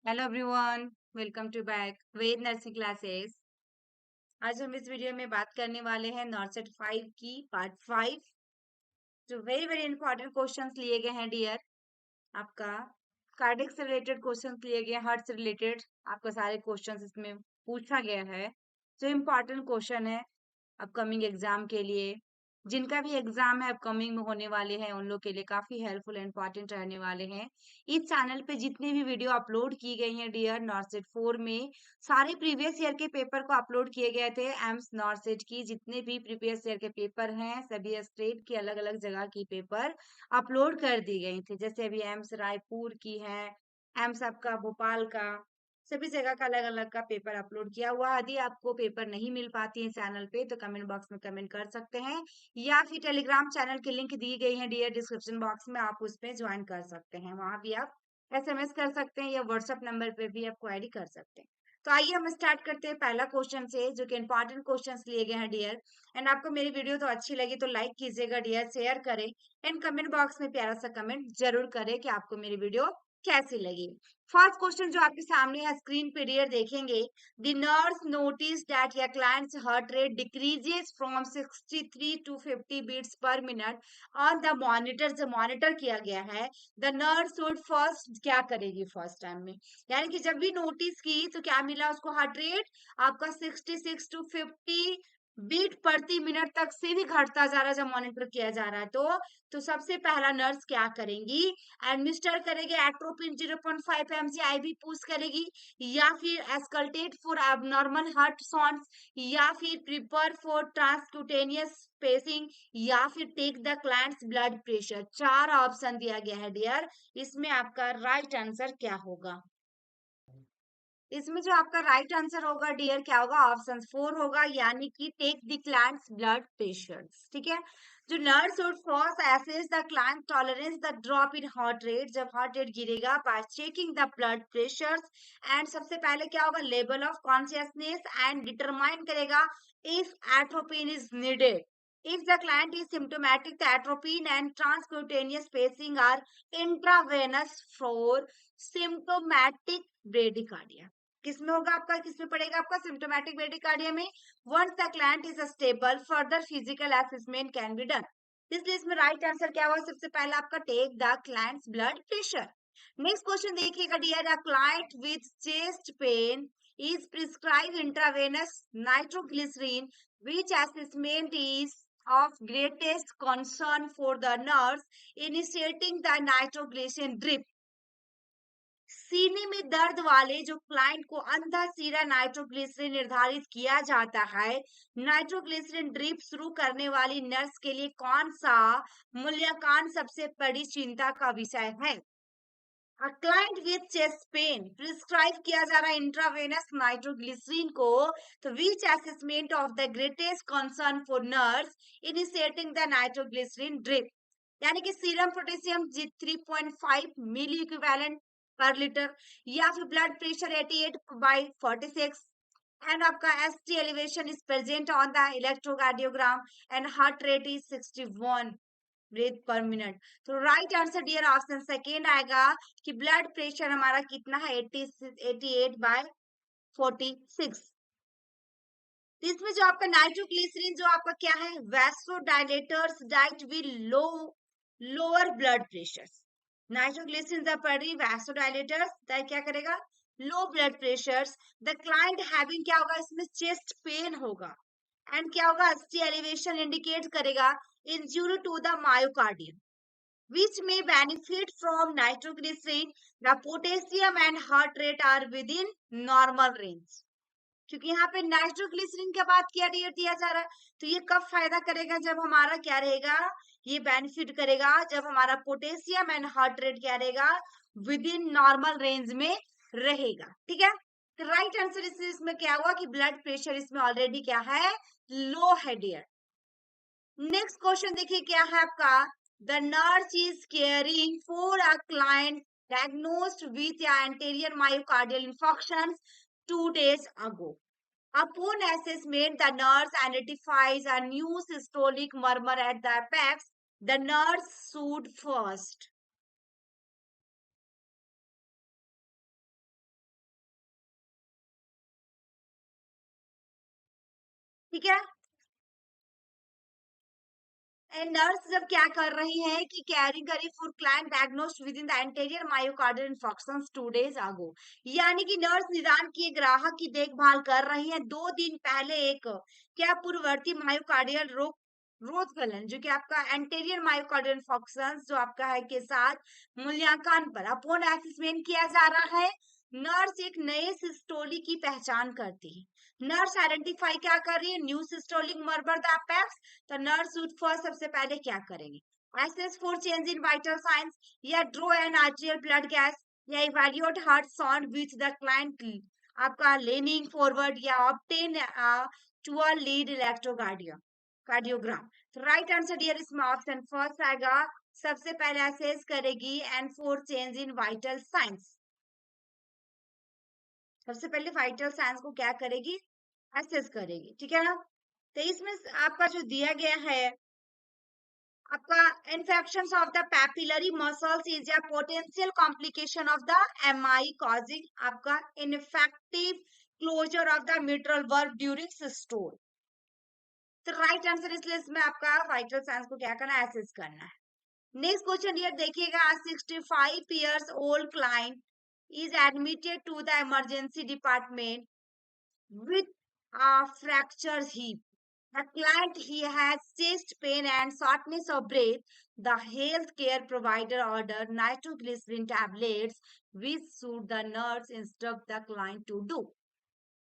Hello everyone, welcome to back Ved nursing classes. आज हम इस वीडियो में बात करने वाले हैं नॉर्सेट 5 की पार्ट 5। जो वेरी वेरी इंपॉर्टेंट क्वेश्चंस लिए गए हैं डियर। आपका कार्डियक से रिलेटेड क्वेश्चंस लिए गए हैं, हार्ट से रिलेटेड आपका सारे क्वेश्चंस इसमें पूछा गया है। जो इम्पोर्टेंट क्वेश्चन है अपकमिंग एग्जाम के लिए, जिनका भी एग्जाम है अपकमिंग में होने वाले हैं, उन लोग के लिए काफी हेल्पफुल एंड इंपॉर्टेंट रहने वाले हैं। इस चैनल पे जितनी भी वीडियो अपलोड की गई हैं डियर नॉर्सेट 4 में, सारे प्रीवियस ईयर के पेपर को अपलोड किए गए थे। एम्स नॉर्सेट की जितने भी प्रीवियस ईयर के पेपर हैं, सभी स्टेट की अलग अलग जगह की पेपर अपलोड कर दी गई थी। जैसे अभी एम्स रायपुर की है, एम्स आपका भोपाल का, सभी जगह का अलग अलग का पेपर अपलोड किया हुआ। यदि आपको पेपर नहीं मिल पाती है चैनल पे तो कमेंट बॉक्स में कमेंट कर सकते हैं, या फिर टेलीग्राम चैनल की लिंक दी गई है डियर डिस्क्रिप्शन बॉक्स में, आप उसमें ज्वाइन कर सकते हैं। वहां भी आप एसएमएस कर सकते हैं या व्हाट्सएप नंबर पे भी आप क्वेरी कर सकते हैं। तो आइए हम स्टार्ट करते हैं पहला क्वेश्चन से, जो कि इंपॉर्टेंट क्वेश्चंस लिए गए हैं डियर। एंड आपको मेरी वीडियो तो अच्छी लगी तो लाइक कीजिएगा डियर, शेयर करें एंड कमेंट बॉक्स में प्यारा सा कमेंट जरूर करें कि आपको मेरी वीडियो कैसी लगी। फर्स्ट क्वेश्चन जो आपके सामने है स्क्रीन पे डियर देखेंगे, the nurse noticed that your client's heart rate decreases from 63 to 50 beats per minute on the monitor। जब मॉनिटर किया गया है, the nurse should first क्या करेगी फर्स्ट टाइम में, यानी कि जब भी नोटिस की तो क्या मिला उसको, हार्ट रेट आपका 66 टू 50 बीट प्रति मिनट तक से भी घटता जा रहा है जब मॉनिटर किया जा रहा है। तो सबसे पहला नर्स क्या करेंगी, एडमिनिस्टर करेगी एट्रोपिन 0.5 mg आईवी पुश करेगी, या फिर auscultate for abnormal heart sounds, या फिर प्रिपेयर फॉर ट्रांसक्यूटेनियस स्पेसिंग, या फिर take the client's blood pressure. चार ऑप्शन दिया गया है डियर, इसमें आपका राइट आंसर क्या होगा? इसमें जो आपका राइट आंसर होगा डियर क्या होगा, ऑप्शन 4 होगा, यानी कि take the client's blood pressure. ठीक है। जो nurse would first assess the client tolerance the drop in heart rate, जब हार्ट रेट गिरेगा by checking the blood pressure. And सबसे पहले क्या होगा, level of consciousness and determine करेगा if atropine is needed. If the client is symptomatic, the atropine and transcutaneous pacing are intravenous for symptomatic bradycardia। किसमें होगा आपका, किसमें पड़ेगा आपका, सिम्टोमेटिक ब्रेडिकार्डिया में। Once the client is stable further physical assessment can be done. इसलिए इसमें right answer क्या होगा, सबसे पहला आपका take the client's blood pressure. Next question देखिएगा dear, a client with chest pain is prescribed intravenous nitroglycerin, which assessment is of greatest concern for the nurse initiating the nitroglycerin drip। सीने में दर्द वाले जो क्लाइंट को अंधा सीरा nitroglycerine निर्धारित किया जाता है, नाइट्रोग्लिसरीन ड्रिप शुरू करने वाली नर्स के लिए कौन सा मूल्यांकन सबसे बड़ी चिंता का विषय है? Client with chest pain prescribe किया जा रहा है इंट्रावेनस नाइट्रोग्लिसरीन को, तो which assessment of the greatest concern for nurse initiating the nitroglycerin drip, यानी कि serum potassium 3.5 milli equivalent per litre, या फिर ब्लड प्रेशर 88/46, एंड आपका ST elevation is present on the electrocardiogram and heart rate is 61 breath per minute. तो right answer dear option second आएगा कि blood pressure हमारा कितना है, 88/46। तो इसमें जो आपका नाइट्रोग्लिसरीन जो आपका क्या है, vasodilators diet will lower blood pressure. Nitroglycerin जब पड़ रही वैसोडाइलेटर्स क्या करेगा, low blood pressure. The client having क्या होगा, इसमें चेस्ट पेन होगा, एंड क्या होगा, एसटी एलिवेशन इंडिकेट करेगा injury to the myocardium which may benefit from nitroglycerin। The potassium and heart rate are within normal range। क्योंकि यहाँ पे नाइट्रोग्लिसरीन का बात किया दिया जा रहा है, तो ये कब फायदा करेगा, जब हमारा क्या रहेगा, ये बेनिफिट करेगा जब हमारा पोटेशियम एंड हार्ट रेट क्या रहेगा, विद इन नॉर्मल रेंज में रहेगा। ठीक है। तो राइट आंसर इसमें क्या हुआ कि ब्लड प्रेशर इसमें ऑलरेडी क्या है, लो है डियर। नेक्स्ट क्वेश्चन देखिए क्या है आपका, the nurse is caring for a client diagnosed with anterior myocardial infarction 2 days ago। Upon assessment, the nurse identifies a new systolic murmur at the apex। The nurse should first ठीक है। And nurse जब क्या कर रही है कि carrying करी for client diagnosed with in the anterior myocardial infarction 2 days ago, यानी कि नर्स निदान की ग्राहक की देखभाल कर रही है 2 दिन पहले एक क्या पूर्ववर्ती मायोकार्डियल रोग रोधगलन जो कि आपका एंटीरियर मायोकार्डियल इन्फॉक्शन जो आपका है के साथ मूल्यांकन पर अपॉन असेसमेंट किया जा रहा है। नर्स एक नए सिस्टोली की पहचान करती है। नर्स आइडेंटिफाई क्या कर रही है, new systolic murmur the apex. तो नर्स वुड फर्स्ट सबसे पहले क्या करेंगे, assess for change in vital signs, या draw an arterial blood gas, या evaluate heart sound with the client आपका लेनिंग फॉरवर्ड, या obtain to a lead cardiogram. तो राइट आंसर हियर इसमें ऑप्शन फर्स्ट आएगा, सबसे पहले असेस करेगी and for change in vital signs. सबसे पहले वाइटल साइंस को क्या करेगी, असेस करेगी, ठीक है ना। तो इसमें आपका जो दिया गया है आपका infection of the papillary muscles is a potential complication of the MI causing आपका infective closure of the mitral valve during systole. तो राइट आंसर इसलिए इसमें आपका वाइटल साइंस को क्या करना है, एसेस करना है। नेक्स्ट क्वेश्चन ये देखिएगा, 65 years old client is admitted to the emergency department with a fractured hip. The client he has chest pain and shortness of breath. The healthcare provider ordered nitroglycerin tablets, which should the nurse instruct the client to do.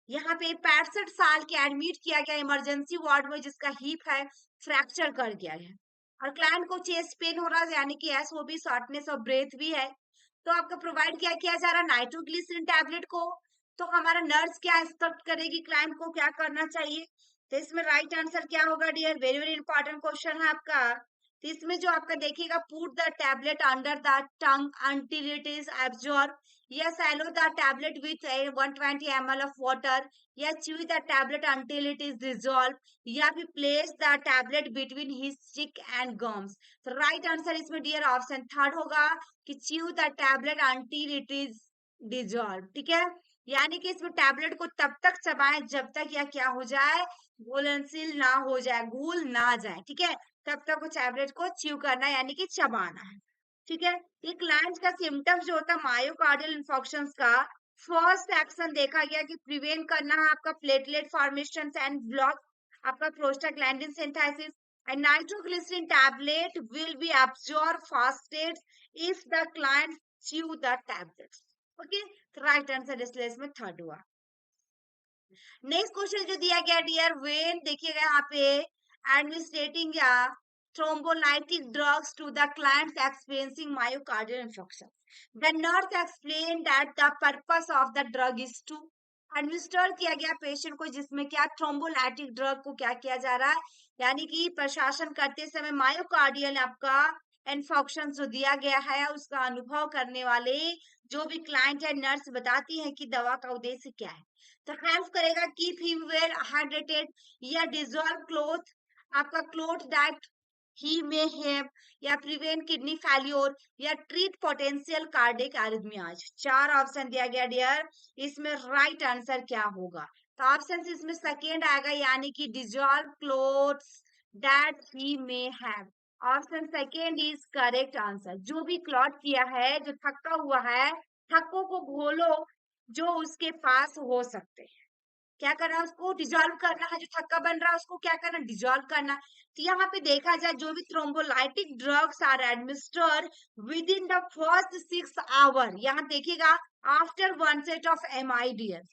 यहाँ पे 65 साल के admit किया गया emergency ward में, जिसका hip है fracture कर दिया गया और क्लाइंट को चेस्ट पेन हो रहा है, यानी कि एसओबी शॉर्टनेस ऑफ ब्रेथ भी है। तो आपका प्रोवाइड क्या किया जा रहा है, नाइट्रोग्लिसरीन टैबलेट को। तो हमारा नर्स क्या इंस्ट्रक्ट करेगी क्लाइंट को क्या करना चाहिए। तो इसमें राइट आंसर क्या होगा dear, very very important question है आपका। तो इसमें जो आपका देखिएगा, put the tablet under the tongue until it is absorbed, या swallow the tablet with a 120 ml of water, या chew the tablet until it is dissolved, या फिर place the tablet between his cheek and gums। तो right answer इसमें dear option third होगा कि chew the tablet until it is dissolved, ठीक है। यानी कि इसमें टैबलेट को तब तक चबाएं जब तक या क्या हो जाए, घुलनशील ना हो जाए, घुल ना जाए, ठीक है। तब तक वो टैबलेट को च्यू करना है, यानी कि चबाना है, ठीक है। ये क्लाइंट का सिम्टम्स जो होता है मायोकार्डियल इन्फॉक्शन का, फर्स्ट एक्शन देखा गया कि प्रिवेंट करना है आपका प्लेटलेट फॉर्मेशन एंड ब्लॉक आपका prostaglandin synthesis, and nitroglycerin tablet will be absorb fasted if the client chew the tablets. Okay, तो राइट आंसर इसलिए इसमें थर्ड हुआ। नेक्स्ट क्वेश्चन जो दिया गया डियर, वेन देखिएगा यहाँ पे एडमिनिस्ट्रेटिंग या thrombolytic drugs to the clients experiencing myocardial infarction. The nurse explained that the purpose of the drug is to administer किया गया पेशेंट को, जिसमें क्या थ्रोम्बोलाइटिक ड्रग को क्या किया जा रहा है, यानी कि प्रशासन करते समय मायोकार्डियल आपका इन्फॉक्शन जो दिया गया है उसका अनुभव करने वाले जो भी क्लाइंट है, नर्स बताती है कि दवा का उद्देश्य क्या है। तो हेल्प करेगा कीप हिम वेल हाइड्रेटेड, या डिजोल्व क्लोथ आपका क्लोथ दैट ही में हैव, या प्रिवेंट किडनी फेल्योर, या ट्रीट पोटेंशियल कार्डिक एरिथमियाज। चार ऑप्शन दिया गया डियर, इसमें राइट आंसर क्या होगा। तो ऑप्शन इसमें सेकेंड आएगा, यानी कि डिजॉल्व क्लोथ्स दैट ही में have. Option second is correct answer. जो भी क्लॉट किया है, जो थक्का हुआ है, थक्कों को घोलो जो उसके पास हो सकते हैं। क्या करना है, उसको डिजॉल्व करना है, जो थक्का बन रहा है उसको क्या करना, डिजॉल्व करना। तो यहाँ पे देखा जाए जो भी thrombolytic drugs are administer within the first 6 hour, यहाँ देखिएगा after onset of MIDS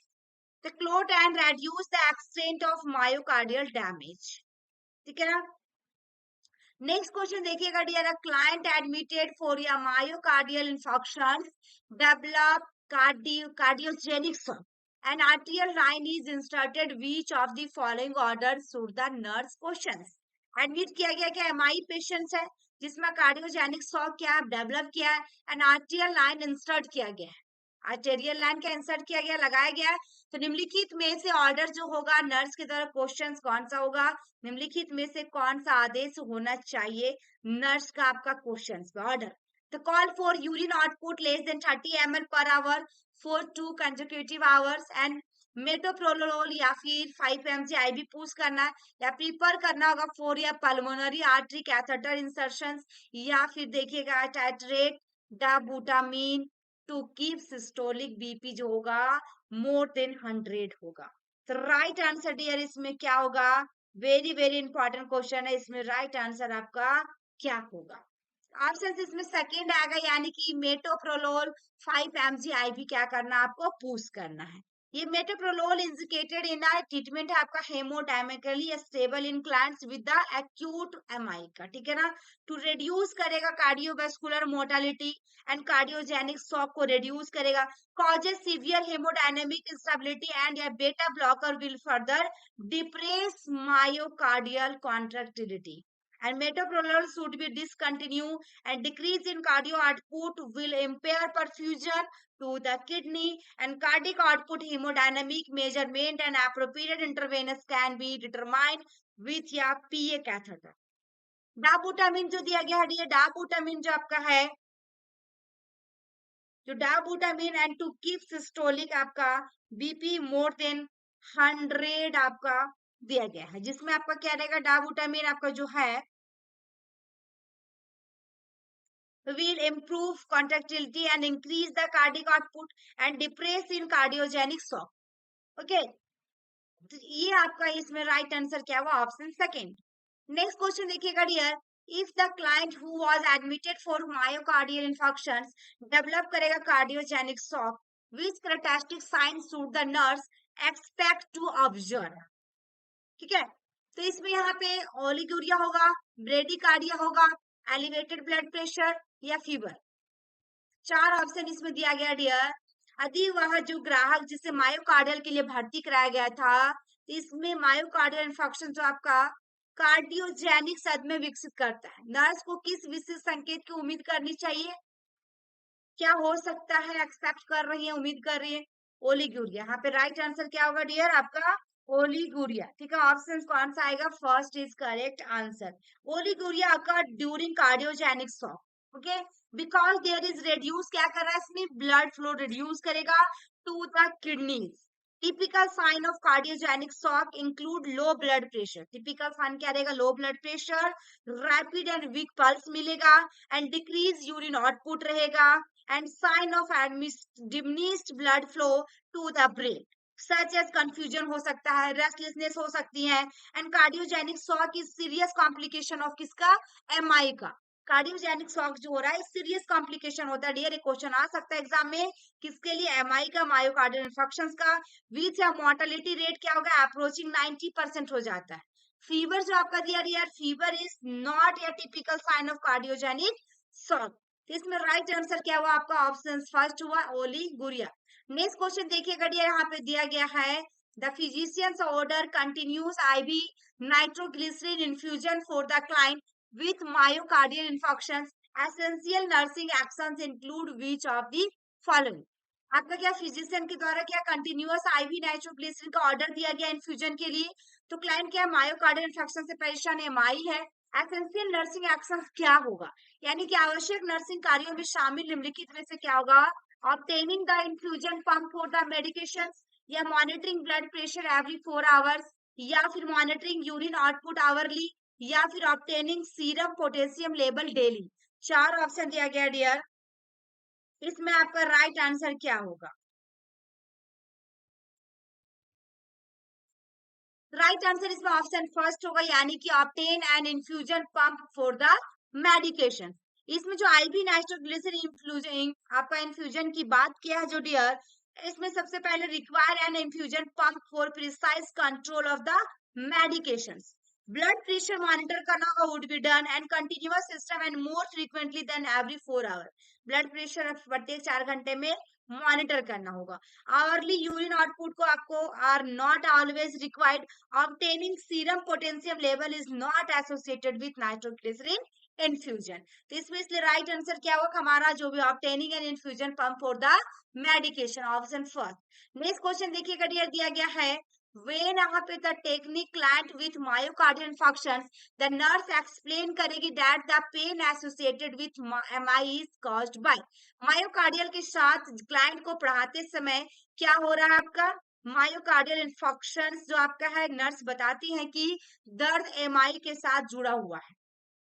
the clot and reduce the extent of myocardial damage, ठीक है ना। नेक्स्ट क्वेश्चन देखिएगा dear, a client admitted for या myocardial infarction develop cardiogenic shock. An arterial line is inserted. Which of the following orders should the nurse questions? Admit किया गया क्या MI patients है जिसमें कार्डियोजेनिक शॉक क्या develop किया है, एन आर्टियल लाइन इंसर्ट किया गया है। आर्टेरियल लाइन क्या इंसर्ट किया गया, लगाया गया है। तो निम्नलिखित में से ऑर्डर जो होगा नर्स की तरफ क्वेश्चंस कौन सा होगा, निम्नलिखित में से कौन सा आदेश होना चाहिए नर्स का आपका क्वेश्चंस पे order. The call for urine output less than 30 ml per hour for 2 consecutive hours and metoprolol या फिर 5 mg IV पुश करना है, या प्रिफर करना होगा फॉर या पल्मोनरी आर्टरी कैथेटर इंसर्शन, या फिर देखिएगा titrate dobutamine to keep systolic BP जो होगा मोर देन 100 होगा। तो राइट आंसर डियर इसमें क्या होगा? वेरी वेरी इंपॉर्टेंट क्वेश्चन है, इसमें राइट आंसर आपका क्या होगा? ऑप्शन इसमें सेकंड आएगा, यानी कि मेटोप्रोलोल 5 mg IV क्या करना आपको? पुश करना है। ये मेटोप्रोलोल इंडिकेटेड इन ट्रीटमेंट है आपका haemodynamically stable in clients with the acute MI का, ठीक है ना, टू रिड्यूस करेगा cardiovascular mortality and cardiogenic shock को रिड्यूस करेगा, causes severe haemodynamic instability and या beta blocker will further depress myocardial contractility, and metoprolol should be discontinued, and decrease in cardio output will impair perfusion to the kidney, and cardiac output hemodynamic measurement and appropriate interventions can be determined with या PA catheter। डाबूटामिन जो दिया गया है, ये डाबूटामिन जो आपका है, जो डाबूटामिन एंड टू कीप सिस्टोलिक आपका बीपी मोर देन 100 आपका दिया गया है, जिसमें आपका क्या रहेगा? डाबूटामिन आपका जो है will improve contractility and increase the cardiac output and depress in cardiogenic shock। Okay, तो ये आपका इसमें राइट आंसर क्या हुआ? Option second. नेक्स्ट क्वेश्चन देखिएगा dear, if the client who was admitted for myocardial infarctions develop करेगा cardiogenic shock, which characteristic sign should the nurse expect to observe? ठीक है, तो इसमें यहाँ पे ओलिगुरिया होगा, ब्रेडिकार्डिया होगा, एलिवेटेड ब्लड प्रेशर या फीवर। चार ऑप्शन इसमें दिया गया डियर। यदि वह जो ग्राहक जिसे मायोकार्डियल के लिए भर्ती कराया गया था, इसमें मायोकार्डियल इंफेक्शन जो आपका कार्डियोजेनिक सदमे विकसित करता है, नर्स को किस विशेष संकेत की उम्मीद करनी चाहिए? क्या हो सकता है एक्सपेक्ट कर रही है, उम्मीद कर रही है? ओलिगुरिया। यहाँ पे राइट आंसर क्या होगा डियर आपका? ओलिगुरिया। ठीक है, ऑप्शन कौन सा आएगा? First is correct answer. Oliguria occur during cardiogenic shock. Okay, because there is reduce, क्या कर रहा है इसमें? ब्लड फ्लो रिड्यूस करेगा to the kidneys. Typical sign of cardiogenic shock include low blood pressure. Typical sign क्या रहेगा? Low blood pressure, rapid and weak pulse मिलेगा, and decrease urine output रहेगा, and sign of diminished blood flow to the brain such as confusion हो सकता है, restlessness हो सकती है, and cardiogenic shock is serious complication of किसका? MI का। कार्डियोजेनिक शॉक जो हो रहा है सीरियस कॉम्प्लिकेशन होता है डियर, क्वेश्चन आ सकता है एग्जाम में, किसके लिए? एमआई का, मायोकार्डियल इंफेक्शंस का। विच या मोर्टेलिटी रेट क्या होगा? अप्रोचिंग 90% हो जाता है। फीवर जो आपका दिया dear, fever is not a typical sign of cardiogenic shock. इसमें राइट आंसर क्या हुआ आपका? ऑप्शन फर्स्ट हुआ, ओलिगुरिया। नेक्स्ट क्वेश्चन देखिएगा डियर, यहाँ पे दिया गया है the physician's order continuous IV nitroglycerin infusion for the client with myocardial infarctions, essential nursing actions include which of the following? आपका क्या फिजिशियन के द्वारा क्या कंटिन्यूअस आईवी नाइट्रोग्लिसरीन का ऑर्डर दिया गया इन्फ्यूजन के लिए, तो क्लाइंट क्या मायोकार्डियल इंफेक्शन से परेशान है, माई है। एसेंशियल नर्सिंग एक्शन क्या होगा? यानी कि आवश्यक नर्सिंग कार्यों में शामिल निम्नलिखित में से क्या होगा? Obtaining the infusion pump for the medication, या monitoring blood pressure every 4 hours, या फिर मॉनिटरिंग यूरिन आउटपुट आवरली, या फिर obtaining serum potassium level daily. चार ऑप्शन दिया गया डियर, इसमें आपका राइट आंसर क्या होगा? राइट आंसर इसमें ऑप्शन फर्स्ट होगा, यानी कि obtain an infusion pump for the medication. इसमें जो आईवी नाइट्रोग्लिसरीन इन्फ्यूजन आपका इन्फ्यूजन की बात किया है जो डियर, इसमें सबसे पहले require an infusion pump for precise control of the medications. Blood pressure monitor करना होगा, would be done and continuous system and more frequently than every 4 hour. Blood pressure प्रत्येक 4 घंटे में मॉनिटर करना होगा। आवरली यूरिन आउटपुट को आपको are not always required. Obtaining serum potassium level is not associated with nitroglycerin infusion. तो इसमें इसलिए राइट आंसर क्या होगा हमारा? जो भी obtaining an infusion pump for the medication, option first. Next question देखिएगा डियर, दिया गया है when यहाँ पे the technique client with myocardial infarctions, the nurse explain करेगी that the pain associated with MI is caused by। Myocardial के साथ client को पढ़ाते समय क्या हो रहा है आपका? मायोकार्डियल इन्फेक्शन जो आपका है, नर्स बताती हैं कि दर्द एमआई के साथ जुड़ा हुआ है,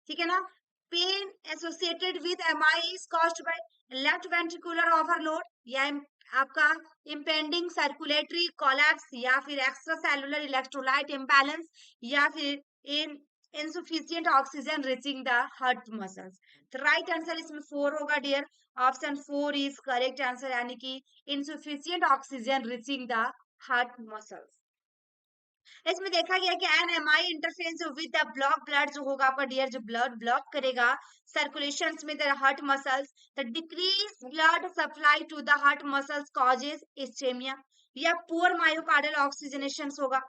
ठीक है ना। Pen associated with MI is caused by left ventricular overload या आपका इम्पेंडिंग सर्कुलेटरी कोलैप्स या फिर एक्स्ट्रा सेलुलर इलेक्ट्रोलाइट इम्बैलेंस या फिर इन insufficient oxygen reaching the heart muscles। तो राइट आंसर इसमें 4 होगा dear. Option 4 is correct answer, यानी कि insufficient oxygen reaching the heart muscles। इसमें देखा गया कि an M I interference with the block blood जो होगा आपका डियर, जो ब्लड ब्लॉक करेगा सर्कुलेशन में the heart muscles, the decrease blood supply to the heart muscles causes ischaemia या पुअर मायोकार्डियल ऑक्सीजनेशन होगा,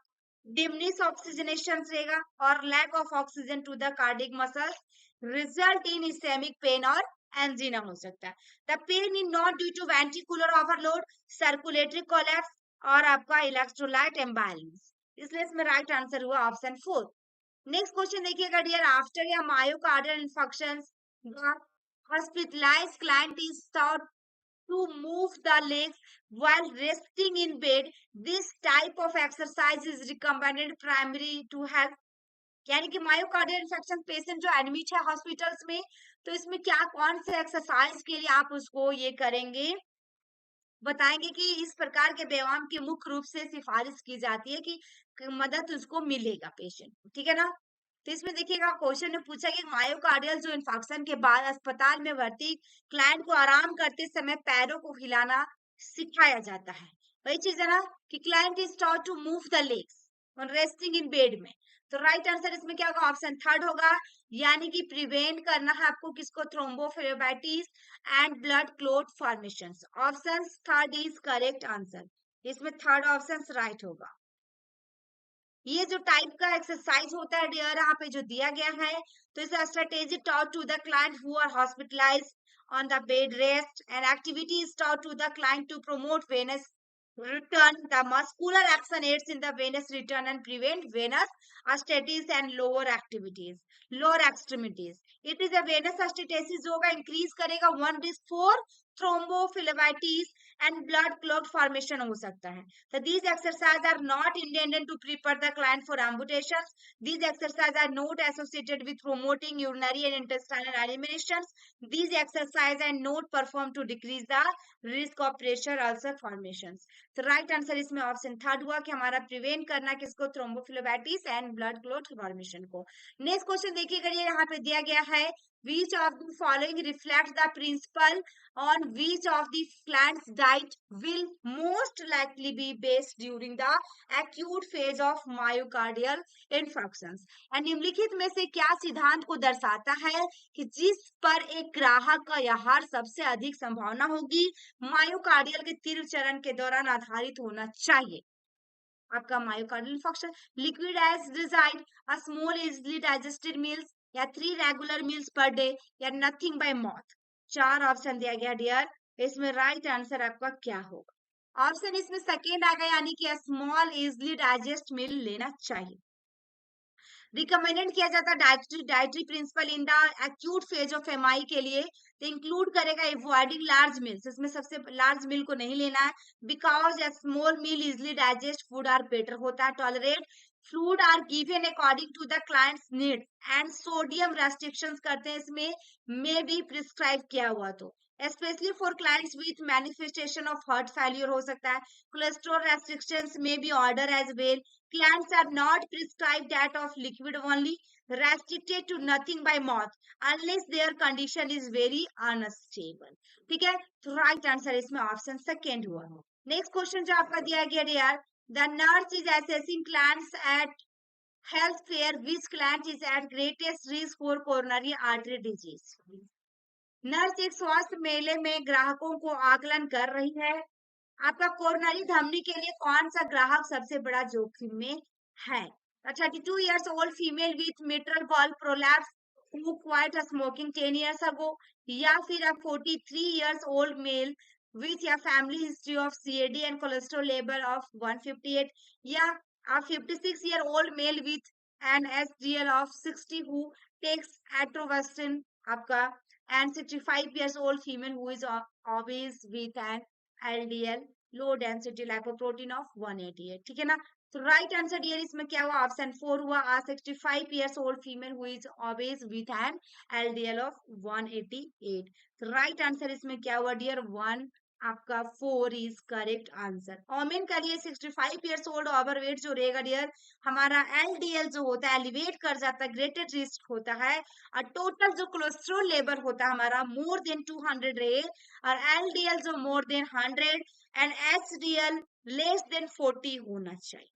डिमिनिश ऑक्सीजनेशन रहेगा और lack of oxygen to the cardiac muscles result in ischaemic pain और angina हो सकता है। The pain is not due to ventricular overload, circulatory collapse और आपका इलेक्ट्रोलाइट इम्बैलेंस, इसलिए इसमें राइट आंसर हुआ ऑप्शन 4। नेक्स्ट क्वेश्चन देखिएगा डियर, आफ्टर या myocardial infection hospitalized client is taught to move the legs while resting in bed, this type of exercise is recommended primary to help, यानी कि myocardial infection patient जो admit है hospitals में, तो इसमें क्या कौन से एक्सरसाइज के लिए आप उसको ये करेंगे, बताएंगे कि इस प्रकार के व्यायाम की मुख्य रूप से सिफारिश की जाती है कि मदद उसको मिलेगा पेशेंट को, ठीक है ना। तो इसमें देखिएगा क्वेश्चन में पूछा कि मायोकार्डियल जो इंफेक्शन के बाद अस्पताल में भर्ती क्लाइंट को आराम करते समय पैरों को हिलाना सिखाया जाता है, वही चीज है ना कि client is taught to move the legs on resting in bed में। तो राइट आंसर इसमें क्या होगा, ऑप्शन 3 होगा, यानी कि प्रिवेंट करना है आपको किसको, thrombophlebitis and blood clot formation. Option 3 is correct answer, इसमें 3rd ऑप्शन राइट होगा। ये जो टाइप का एक्सरसाइज होता है डियर यहाँ पे जो दिया गया है, तो इस strategy taught to the client who are hospitalised on the bed rest, and activity is taught to the client to promote venous return. The muscular action aids in the venous return and prevent venous ascites and lower extremities। It is a venous ascitesis जो होगा increase करेगा one risk for thrombophlebitis and blood clot formation हो सकता है। So these exercises are not intended to prepare the client for amputations. These exercises are not associated with promoting urinary and intestinal eliminations. These exercises are not performed to decrease the risk of pressure ulcer formations। तो right answer इसमें option 3 हुआ कि हमारा prevent करना किसको, thrombophlebitis and blood clot formation को। Next question देखिएगा, यहाँ पे दिया गया है which of the following reflects the principle on which of the plant's diet will most likely be based during the acute phase of myocardial infarctions। निम्नलिखित में से क्या सिद्धांत को दर्शाता है कि जिस पर एक ग्राहक का आहार सबसे अधिक संभावना होगी मायोकार्डियल के तीव्र चरण के दौरान आधारित होना चाहिए। आपका myocardial infection, liquid as desired, a small easily digested meals या 3 रेगुलर मील्स पर डे या नथिंग बाय माउथ। 4 ऑप्शन दिया गया डियर, इसमें राइट आंसर आपका क्या होगा, ऑप्शन इसमें सेकेंड आ गया, यानी कि स्मॉल इजिली डाइजेस्ट मील लेना चाहिए। रिकमेंडेड किया जाता है dietary principle in the acute phase of MI के लिए, तो इंक्लूड करेगा अवॉइडिंग लार्ज मील्स, इसमें सबसे लार्ज मील को नहीं लेना है, because a small meal easily digest food are better होता है, tolerate food are given according to the client's need and sodium restrictions करते हैं इसमें में भी प्रिस्क्राइब किया हुआ, तो specially for clients with manifestation of heart failure हो सकता है, कोलेस्ट्रॉल रेस्ट्रिक्शंस में भी order as well, plants are not prescribed that of liquid only, restricted to nothing by mouth unless their condition is very unstable। ठीक है, तो right answer इसमें option second हुआ। नेक्स्ट क्वेश्चन जो आपका दिया गया यार, the nurse is assessing clients at health fair, which client is at greatest risk for coronary artery disease. Nurse एक स्वास्थ्य मेले में ग्राहकों को आकलन कर रही है, आपका कोरोनरी धमनी के लिए कौन सा ग्राहक सबसे बड़ा जोखिम में है। 32 years old female with mitral valve prolapse who quit smoking 10 years ago, या फिर a 43 years old male with a family history of CAD and cholesterol level of 158, या a 56-year-old male with an SDL of 60 who takes atorvastatin आपका, and 65 years old female who is obese with an LDL low density lipoprotein of 188, ठीक है ना। तो right answer dear इसमें क्या हुआ, option 4 हुआ। आ 65 years old female who is obese with an LDL of 188। तो राइट आंसर इसमें क्या हुआ डियर, 1 आपका 4 इज करेक्ट आंसर। ओमेन का लिए 65 years old ओवरवेट जो रहेगा डियर, हमारा LDL जो होता है एलिवेट कर जाता है, ग्रेटेड रिस्क होता है। और टोटल जो कोलेस्ट्रॉल लेवल होता है हमारा मोर देन 200 रहे, और LDL जो more than 100 and HDL less than 40 होना चाहिए।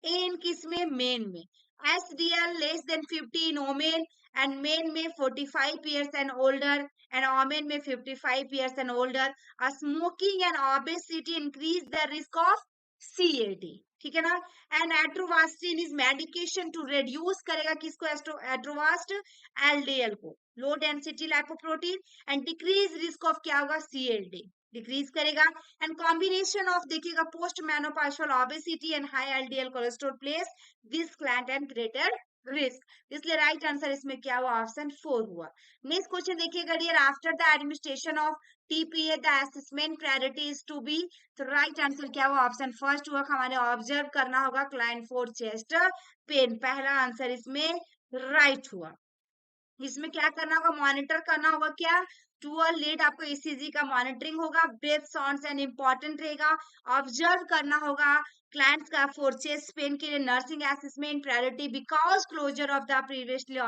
इन किस में, मेन में। HDL less than 50 in women, and men में 45 years and older, and women में 55 years and older. Smoking and obesity increase the risk of CAD, ठीक है ना। And atorvastatin is medication to reduce करेगा किसको, एट्रोवास्ट LDL को, low density lipoprotein, and decrease risk of क्या होगा, CAD डिक्रीज करेगा। एंड कॉम्बिनेशन ऑफ देखिएगा post menopausal obesity and high LDL cholesterol place this client and greater risk, इसलिए right answer इसमें क्या हुआ, ऑप्शन 4 हुआ। नेक्स्ट क्वेश्चन देखिएगा dear, after the administration of TPA the assessment priority is to be, तो right answer क्या हुआ, option first हुआ। हमारे ऑब्जर्व करना होगा क्लाइंट फॉर चेस्ट पेन, पहला आंसर इसमें राइट हुआ। इसमें क्या करना होगा, मॉनिटर करना होगा क्या, टूअल लीड आपको ECG का मॉनिटरिंग होगा, ब्रेथ साउंड्स एंड इंपॉर्टेंट रहेगा। ऑब्जर्व करना होगा क्लाइंट्स का फॉर चेस्ट पेन के लिए nursing assessment priority because closure of the previously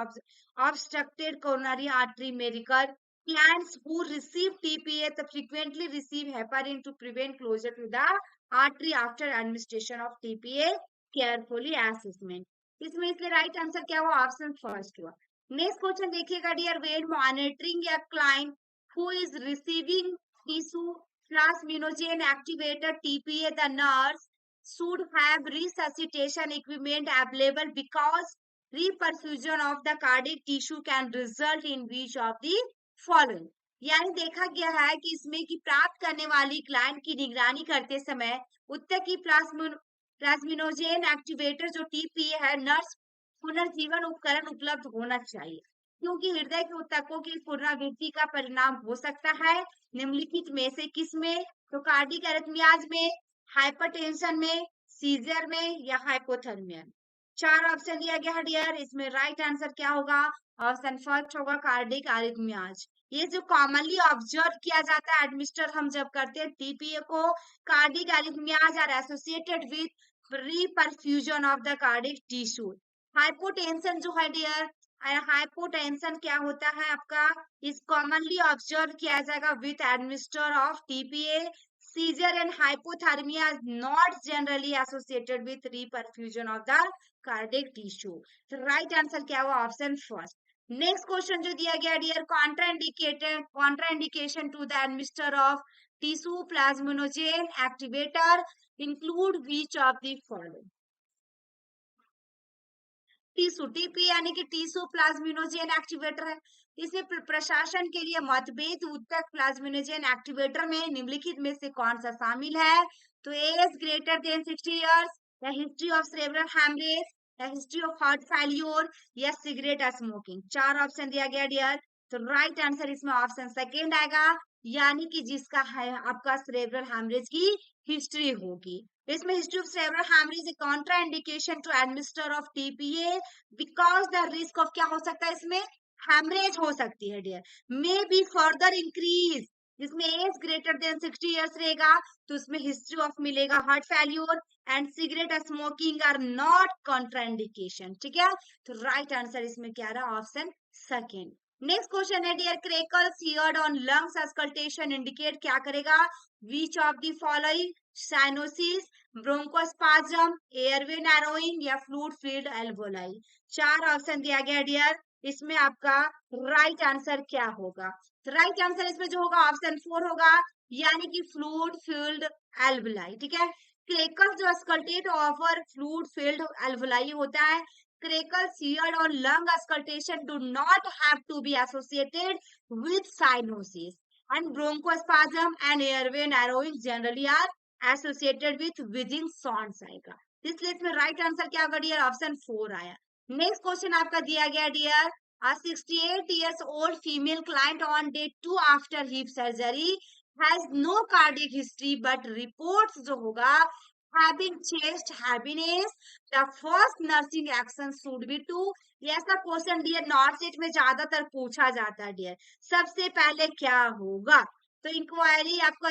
obstructed coronary artery may recur. Clients who receive TPA the frequently receive heparin to prevent closure to the artery after administration of TPA carefully assessment। इसमें इसलिए right answer क्या हुआ, option first हुआ। Next question देखिएगा dear, when monitoring या client who is receiving tissue plasminogen activator TPA the nurse should have resuscitation equipment available because reperfusion of the cardiac tissue can result in which of the following। यानी देखा गया है कि इसमें कि प्राप्त करने वाली क्लाइंट की निगरानी करते समय उत्तर की प्लाज्मिनोजेन एक्टिवेटर जो TPA है नर्स पुनर्जीवन उपकरण उपलब्ध होना चाहिए, क्योंकि हृदय के ऊतकों की पुनरावृत्ति का परिणाम हो सकता है निम्नलिखित में से किसमें, तो कार्डिक एरिथमियाज में, हाइपरटेंशन में, सीजर में, या हाइपोथर्मिया। 4 ऑप्शन दिया गया है डियर, इसमें राइट आंसर क्या होगा, ऑप्शन फर्स्ट होगा कार्डिक एरिथमियाज। ये जो कॉमनली ऑब्जर्व किया जाता है एडमिनिस्टर हम जब करते हैं TPA को, cardiac arrhythmias are associated with reperfusion of the cardiac tissue. Hypotension जो है डियर, हाइपोटेंशन क्या होता है आपका, इस कॉमनली ऑब्जर्व किया जाएगा with administer of TPA। Seizure and hypothermia not generally associated with reperfusion of the cardiac tissue. तो राइट आंसर क्या हुआ, ऑप्शन फर्स्ट। नेक्स्ट क्वेश्चन जो दिया गया dear, contraindication to the administer of tissue plasminogen activator include which of the following. Tissue TPA यानी कि tissue plasminogen activator है। इसमें प्रशासन के लिए मतभेद उत्तर प्लाज्मिनोजेन एक्टिवेटर में निम्नलिखित में से कौन सा शामिल है, तो एज ग्रेटर देन 60 years, या हिस्ट्री ऑफ सेरेब्रल हैमरेज, या हिस्ट्री ऑफ हार्ट फेल्योर, या सिगरेट स्मोकिंग। 4 ऑप्शन दिया गया डियर, तो राइट आंसर इसमें ऑप्शन सेकेंड आएगा, यानी कि जिसका है आपका सेरेब्रल हैमरेज की हिस्ट्री होगी। इसमें history of cerebral haemorrhage a contra indication to administer of TPA because the risk of क्या हो सकता है, इसमें हैमरेज हो सकती है dear, may be further increase. जिसमें एज ग्रेटर देन 60 years रहेगा तो उसमें हिस्ट्री ऑफ मिलेगा heart failure, and cigarette smoking are not contraindication, ठीक है। तो राइट आंसर इसमें क्या रहा, ऑप्शन सेकेंड। नेक्स्ट क्वेश्चन है dear, crackles heard on lungs auscultation indicate क्या करेगा, विच of the following, cyanosis, bronchospasm, airway narrowing, या फ्लूइड फील्ड एल्वोलाई। 4 ऑप्शन दिया गया डियर, इसमें आपका राइट आंसर क्या होगा, तो राइट आंसर इसमें जो होगा ऑप्शन 4 होगा, यानी कि फ्लूइड फील्ड एल्वोलाई, ठीक है। क्रेकल्स जो अस्कल्टेट ऑफर फ्लूइड फील्ड एल्वोलाई होता है। Crackles heard on lung auscultation do not have to be associated with cyanosis, and bronchospasm and airway narrowing generally are associated with wheezing sounds आएगा। इसलिए इसमें right answer क्या होगा डियर, ऑप्शन 4 आया। Next question आपका दिया गया dear, a 68 years old female client on day 2 after hip surgery has no cardiac history but reports जो होगा having chest heaviness, the first nursing action should be to, ये ऐसा question dear north set में ज्यादातर पूछा जाता है dear, सबसे पहले क्या होगा? तो इंक्वायरी आपको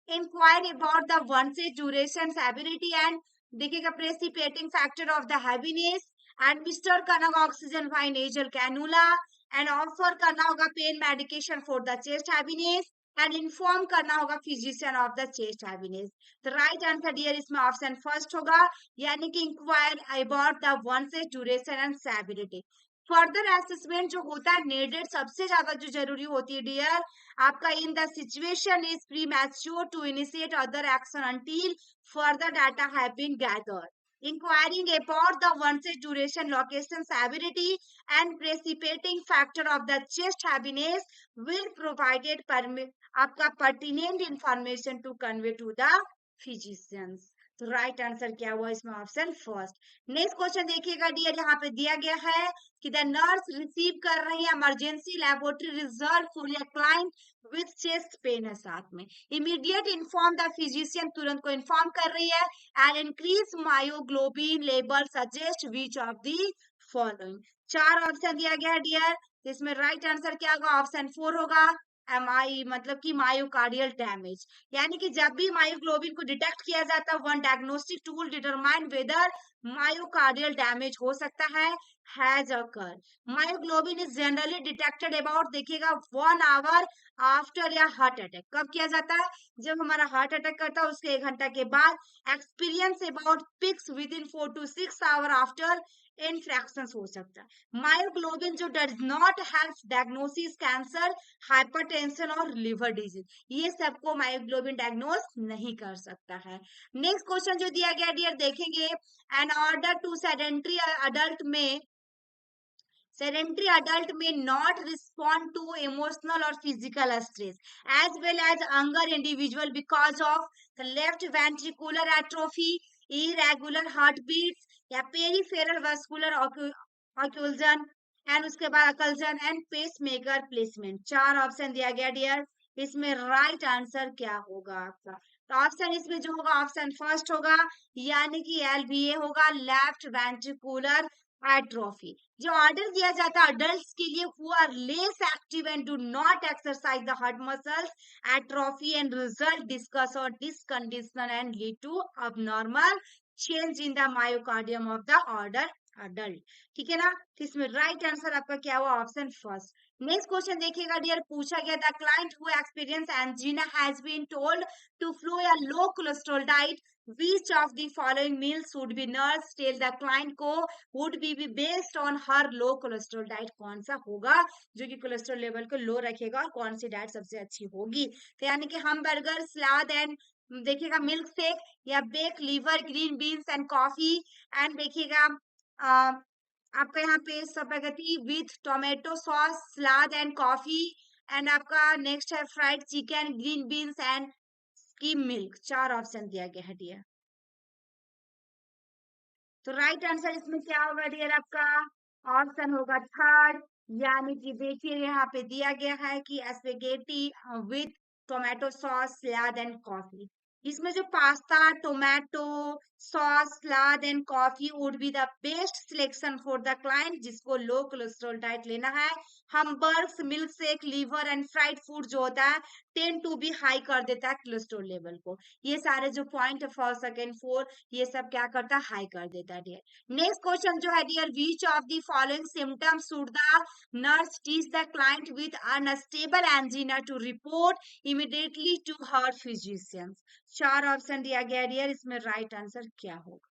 inquire about the onset duration severity and देखिएगा precipitating factor of the heaviness, administer करना होगा oxygen by nasal cannula, and offer करना होगा pain medication for the chest heaviness, and inform करना होगा physician of the chest heaviness. तो right answer dear इसमें option first होगा, यानी कि inquire about the onset duration and severity. Further assessment जो होता है नीडेड सबसे ज्यादा जो जरूरी होती है डियर आपका in the situation is premature to initiate other action until further data have been gathered, inquiring about the onset duration, location, severity, and precipitating factor of the chest heaviness will provided आपका pertinent information to convey to the physicians। तो right answer क्या हुआ इसमें option first. Next question देखिएगा dear, यहाँ पे दिया गया है कि द नर्स रिसीव कर रही है emergency laboratory result for a client with chest pain है साथ में, इमीडिएट इन्फॉर्म द फिजिशियन, तुरंत को इन्फॉर्म कर रही है, and increase myoglobin level suggest which of the following. चार ऑप्शन दिया गया है डियर, इसमें राइट आंसर क्या होगा? ऑप्शन फोर होगा। एमआई मतलब कि मायोकार्डियल डैमेज, यानी कि जब भी मायोग्लोबिन को डिटेक्ट किया जाता है one diagnostic tool determine whether myocardial damage हो सकता है, has occur. Myoglobin is generally detected about देखिएगा 1 आवर आफ्टर या हार्ट अटैक, कब किया जाता है? जब हमारा हार्ट अटैक करता है उसके 1 घंटा के बाद। Experience about peaks within 4 to 6 hour after infarction हो सकता है। मायोग्लोबिन जो does not help diagnosis cancer, hypertension और लिवर डिजीज, ये सबको मायोग्लोबिन डायग्नोस नहीं कर सकता है। नेक्स्ट क्वेश्चन जो दिया गया डियर देखेंगे, an order to sedentary adult में sedentary adult may not respond to emotional or physical stress as well as younger individual because of the left ventricular atrophy, irregular heartbeats या peripheral vascular occlusion and उसके बाद अकल्जन and pacemaker placement. चार option दिया गया dear, इसमें right answer क्या होगा आपका? तो ऑप्शन इसमें जो होगा ऑप्शन फर्स्ट होगा, यानी कि एलवीए होगा, लेफ्ट वेंट्रिकुलर एट्रोफी। जो ऑर्डर दिया जाता है अडल्ट्स के लिए who are less active and do not exercise the heart muscles, atrophy and result discuss और this condition and lead to abnormal change in the myocardium of the older adult. ठीक है ना? तो इसमें राइट आंसर आपका क्या हुआ? Option first. Next question देखिएगा डियर, पूछा गया the client who experience angina has been told to follow a low cholesterol diet, which of the following meals should be nurse tell the client को would be based on her low cholesterol diet? कौन सा होगा जो कि cholesterol level को लो रखेगा और कौन सी डाइट सबसे अच्छी होगी? तो यानी कि हम बर्गर, सलाद एंड देखिएगा मिल्क शेक, या bake liver, green beans and coffee, and देखिएगा आपका यहाँ पे spaghetti with tomato sauce, salad and coffee, and आपका नेक्स्ट है fried chicken, green beans and skim milk. चार ऑप्शन दिया गया है डियर। तो राइट आंसर इसमें क्या होगा डियर आपका? ऑप्शन होगा थर्ड, यानी कि देखिए यहाँ पे दिया गया है कि spaghetti with tomato sauce, salad and coffee. इसमें जो pasta, tomato sauce, salad and coffee would be the best selection for the client जिसको लो कोलेस्ट्रॉल डाइट लेना है। Hamburgers, milk shake, liver and fried food जो होता है ten to be high कर देता है कोलेस्ट्रॉल लेवल को। ये सारे जो पॉइंट फर्स्ट, सेकंड, फोर्थ, ये सब क्या करता है? हाई कर देता है डियर। नेक्स्ट क्वेश्चन जो है dear, which of the following symptoms should the nurse teach the client with unstable angina to report immediately to her physicians? चार ऑप्शन दिया गया डियर, इसमें राइट आंसर क्या होगा?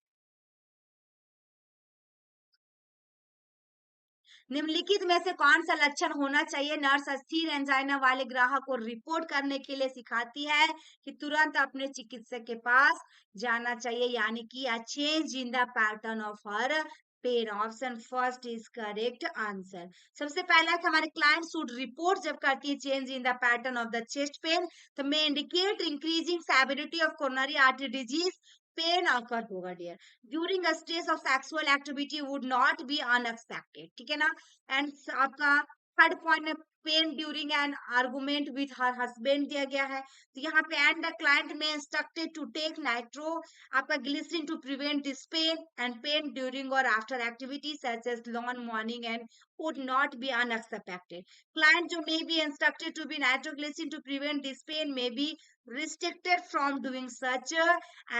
निम्नलिखित में से कौन सा लक्षण होना चाहिए नर्स अस्थिर एंजाइना वाले ग्राहक को रिपोर्ट करने के लिए सिखाती है कि तुरंत अपने चिकित्सक के पास जाना चाहिए, यानी कि a change in the pattern of her pain. Option first is correct answer. सबसे पहला कि हमारे क्लाइंट शुड रिपोर्ट जब करती है change in the pattern of the chest pain तो may indicate increasing severity of coronary artery disease, pain occur होगा dear. During stress of sexual activity would not be unexpected. ठीक है ना? And आपका third point में pain during an argument with her husband दिया गया है, तो यहाँ पे एंड द क्लाइंट में इंस्ट्रक्टेड टू टेक नाइट्रो आपका glycerin to prevent this pain and pen during और after activity such as lawn mowing and would not be unexpected. Client जो may be instructed to be nitroglycerin to prevent this pain may be restricted from doing such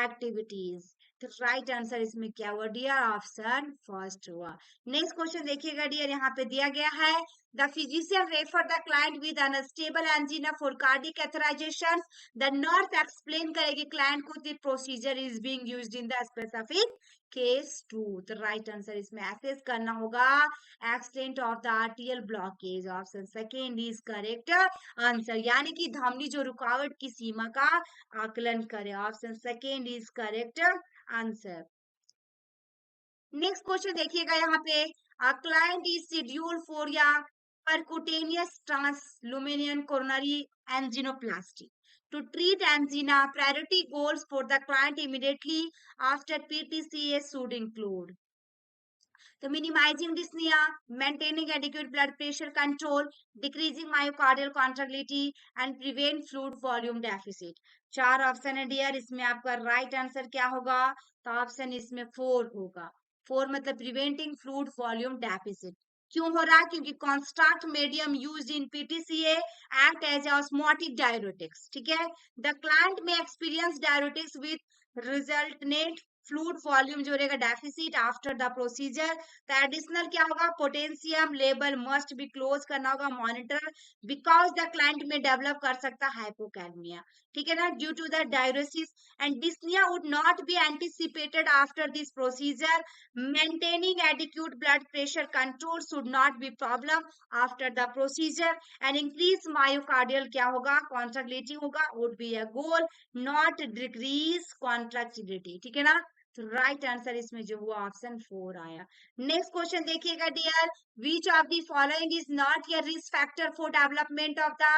activities. तो right answer इसमें क्या हुआ dear? Option first हुआ। Next question देखिएगा dear, यहाँ पे दिया गया है the physician refer the client with unstable angina for cardiac catheterisation. The nurse explain करेगी क्लाइंट को the procedure is being used in the specific case 2। तो राइट आंसर इसमें एसेस करना होगा extent of the आर्टियल blockage. Option second is correct answer, यानी कि धमनी जो रुकावट की सीमा का आकलन करे। Option second is correct answer. Next question देखिएगा यहाँ पे, a client is scheduled for या percutaneous transluminal coronary angioplasty to treat angina. Priority goals for the client immediately after PTCA should include the minimizing dyspnea, maintaining adequate blood pressure control, decreasing myocardial contractility and prevent fluid volume deficit. चार option है dear, इसमें आपका right answer क्या होगा? तो option इसमें 4 होगा। 4 मतलब प्रिवेंटिंग फ्लूइड वॉल्यूम डेफिसिट। क्यों हो रहा? क्योंकि contrast medium used in PTCA act as osmotic diuretics. ठीक है, द क्लाइंट में experience diuretics with resultant fluid volume जो रहेगा डेफिसिट आफ्टर द प्रोसीजर। तो एडिशनल क्या होगा? Potassium level must be close करना होगा मॉनिटर, बिकॉज द क्लाइंट में डेवलप कर सकता है हाइपोकैलमिया। ठीक है ना, due to the diuresis and dyspnea would not be anticipated after this procedure. Maintaining adequate blood pressure control should not be problem after the procedure and increase myocardial क्या होगा? Contractility होगा, would be a goal, not decrease contractility. ठीक है ना, तो right answer इसमें जो हुआ ऑप्शन 4 आया। नेक्स्ट क्वेश्चन देखिएगा dear, which of the following is not a risk factor for development of the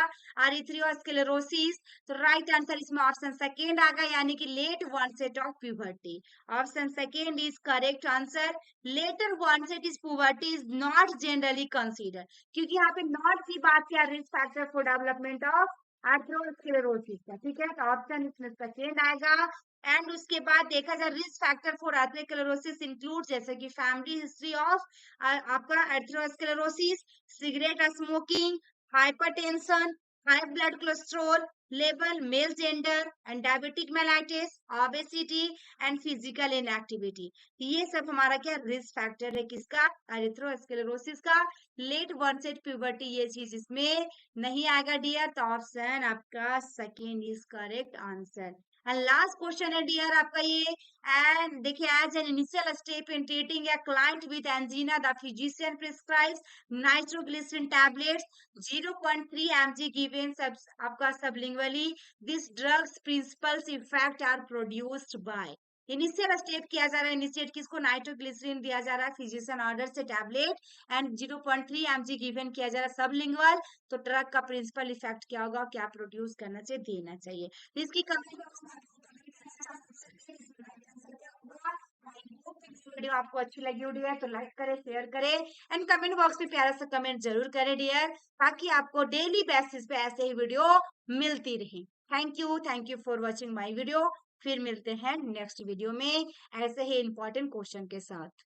arteriosclerosis. तो राइट आंसर इसमें ऑप्शन सेकेंड आ गया, यानी कि late onset of puberty. Option second is correct answer. Later onset is puberty is not generally consider, क्योंकि यहाँ पे not की बात किया risk factor for development of atherosclerosis का। ठीक है, तो ऑप्शन इसमें सेकेंड आएगा। एंड उसके बाद देखा जाए risk factor for atherosclerosis include जैसे कि फैमिली हिस्ट्री ऑफ आपका atherosclerosis, cigarette smoking, hypertension, high blood cholesterol level, male gender and diabetic mellitus, obesity and physical inactivity. ये सब हमारा क्या रिस्क फैक्टर है किसका? एरिथ्रोस्क्लेरोसिस का। लेट वनसेट प्यूबर्टी ये चीज इसमें नहीं आएगा डियर, तो ऑप्शन आपका second is correct answer. And last question है डियर आपका ये, एंड देखिए as an initial step in treating a client with angina the physician prescribes nitroglycerin tablets 0.3 mg given आपका sublingually. This drugs principles effect are produced by. Initial step किया जा रहा है, initiate किसको? नाइट्रोग्लिसरीन दिया जा रहा है फिजिशियन ऑर्डर से टैबलेट एंड 0.3 mg गिवन किया जा रहा है सबलिंगुअल। तो ड्रग का प्रिंसिपल इफेक्ट क्या होगा? क्या प्रोड्यूस करना चाहिए? देना चाहिए। इसकी वीडियो आपको अच्छी लगी हुई है तो लाइक करें, शेयर करें एंड कमेंट बॉक्स में प्यारा सा कमेंट जरूर करें डियर, ताकि आपको डेली बेसिस पे ऐसे ही वीडियो मिलती रहे। Thank you for watching my video. फिर मिलते हैं नेक्स्ट वीडियो में ऐसे ही इंपॉर्टेंट क्वेश्चन के साथ।